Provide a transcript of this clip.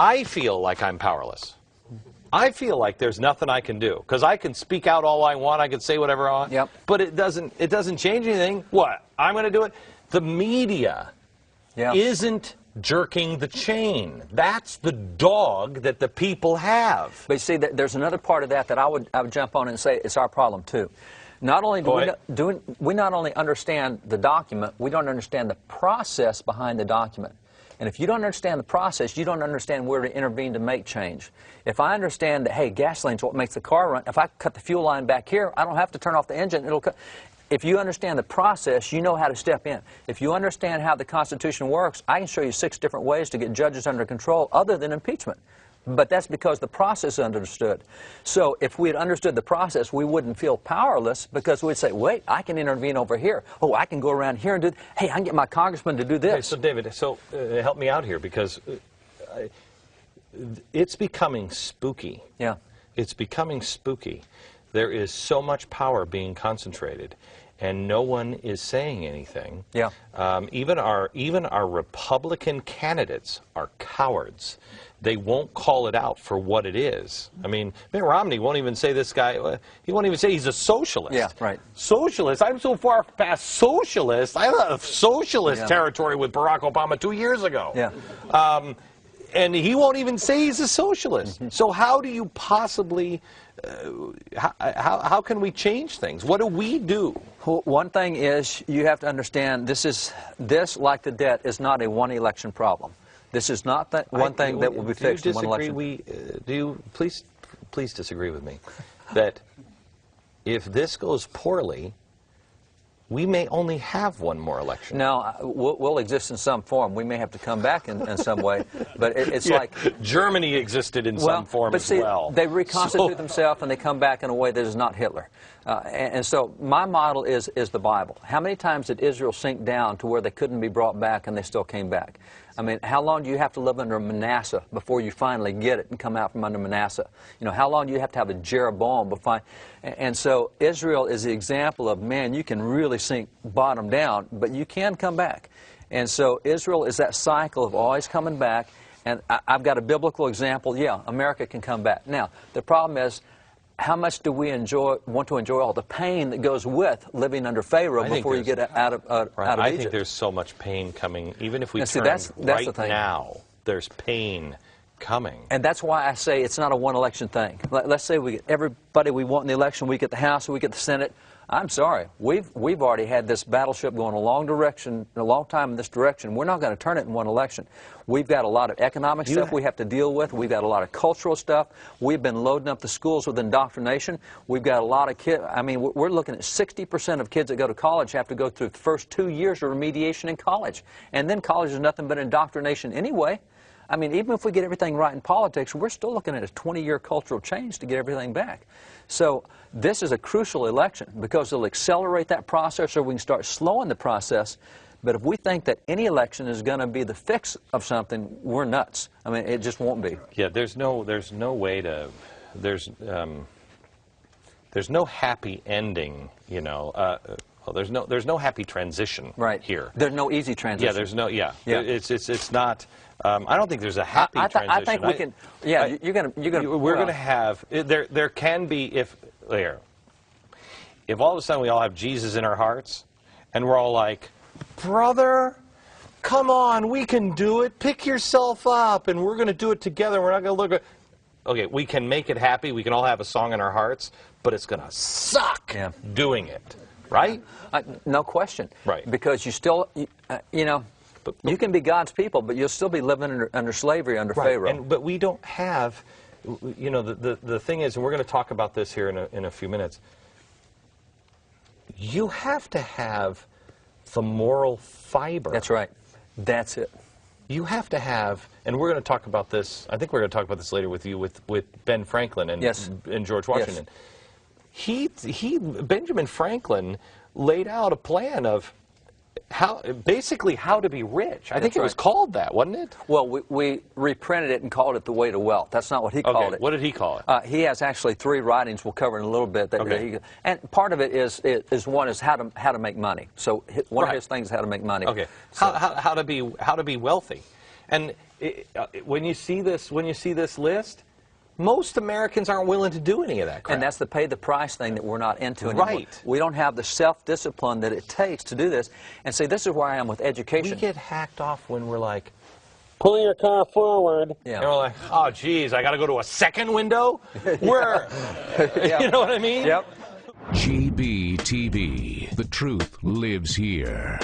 I feel like I'm powerless. I feel like there's nothing I can do because I can speak out all I want. I can say whatever I want. Yep. But it doesn't change anything. What? I'm going to do it. The media isn't jerking the chain. That's the dog that the people have. But you see, there's another part of that I would jump on and say it's our problem too. Not only do we not only understand the document, we don't understand the process behind the document. And if you don't understand the process, you don't understand where to intervene to make change. If I understand that, hey, gasoline's what makes the car run, if I cut the fuel line back here, I don't have to turn off the engine. If you understand the process, you know how to step in. If you understand how the Constitution works, I can show you 6 different ways to get judges under control other than impeachment. But that's because the process is understood. So if we had understood the process, we wouldn't feel powerless because we'd say, wait, I can intervene over here. Oh, I can go around here and do, hey, I can get my congressman to do this. Okay, so David, help me out here because it's becoming spooky. Yeah. It's becoming spooky. There is so much power being concentrated, and no one is saying anything. Yeah. Even our Republican candidates are cowards. They won't call it out for what it is. I mean, Mitt Romney won't even say this guy, he won't even say he's a socialist. Yeah, right. Socialist? I'm so far past socialist. I left socialist territory with Barack Obama 2 years ago. Yeah. And he won't even say he's a socialist. So how do you possibly, how can we change things? What do we do? Well, one thing is you have to understand this, like the debt, is not a one-election problem. This is not that one thing that will be fixed in one election. Do you please disagree with me that if this goes poorly, we may only have one more election? No, we'll exist in some form. We may have to come back in some way, but it's like Germany existed in some form as well. They reconstitute themselves and they come back in a way that is not Hitler. And so my model is the Bible. How many times did Israel sink down to where they couldn't be brought back and they still came back? I mean, how long do you have to live under Manasseh before you finally get it and come out from under Manasseh? You know, how long do you have to have a Jeroboam before? And so Israel is the example of, man, you can really sink bottom down, but you can come back. And so Israel is that cycle of always coming back. And I've got a biblical example. Yeah, America can come back. Now, the problem is, how much do we want to enjoy all the pain that goes with living under Pharaoh before you get out of Egypt? I think there's so much pain coming. Even if we turn right now, there's pain coming. And that's why I say it's not a one-election thing. Let's say we get everybody we want in the election, we get the House, we get the Senate. I'm sorry, we've already had this battleship going a long time in this direction. We're not going to turn it in one election. We've got a lot of economic stuff we have to deal with. We've got a lot of cultural stuff. We've been loading up the schools with indoctrination. We've got a lot of kids. I mean, we're looking at 60% of kids that go to college have to go through the first 2 years of remediation in college. And then college is nothing but indoctrination anyway. I mean, even if we get everything right in politics, we're still looking at a 20-year cultural change to get everything back. So this is a crucial election because it'll accelerate that process, or we can start slowing the process. But if we think that any election is going to be the fix of something, we're nuts. I mean, it just won't be. Yeah, there's no way to, there's no happy ending, you know. Well, there's no happy transition here. There's no easy transition. Yeah, there's no. Yeah. It's not. I don't think there's a happy transition. I think we can. Yeah, we're going to have. There can be if all of a sudden we all have Jesus in our hearts, and we're all like, brother, come on, we can do it. Pick yourself up, and we're going to do it together. We're not going to look at. Okay, we can make it happy. We can all have a song in our hearts, but it's going to suck doing it. Right? No question. Right. Because you still, you know, you can be God's people, but you'll still be living under slavery under Pharaoh. But we don't have, you know, the thing is, and we're going to talk about this here in a few minutes, you have to have the moral fiber. That's right. That's it. You have to have, and we're going to talk about this, I think we're going to talk about this later with you, with Ben Franklin and George Washington. Yes. Benjamin Franklin laid out a plan of basically how to be rich. I think it was called that, wasn't it? Well, we reprinted it and called it The Way to Wealth. That's not what he called it. What did he call it? He has actually 3 writings we'll cover in a little bit. And part of it is one is how to make money. So one of his things is how to make money. Okay. So, how to be wealthy. And when you see this list, most Americans aren't willing to do any of that crap. And that's the pay the price thing that we're not into anymore. Right. We don't have the self-discipline that it takes to do this. And see, this is where I am with education. We get hacked off when we're like, pull your car forward. and we're like, oh, geez, I got to go to a second window? Where? You know what I mean? Yep. GBTV. The truth lives here.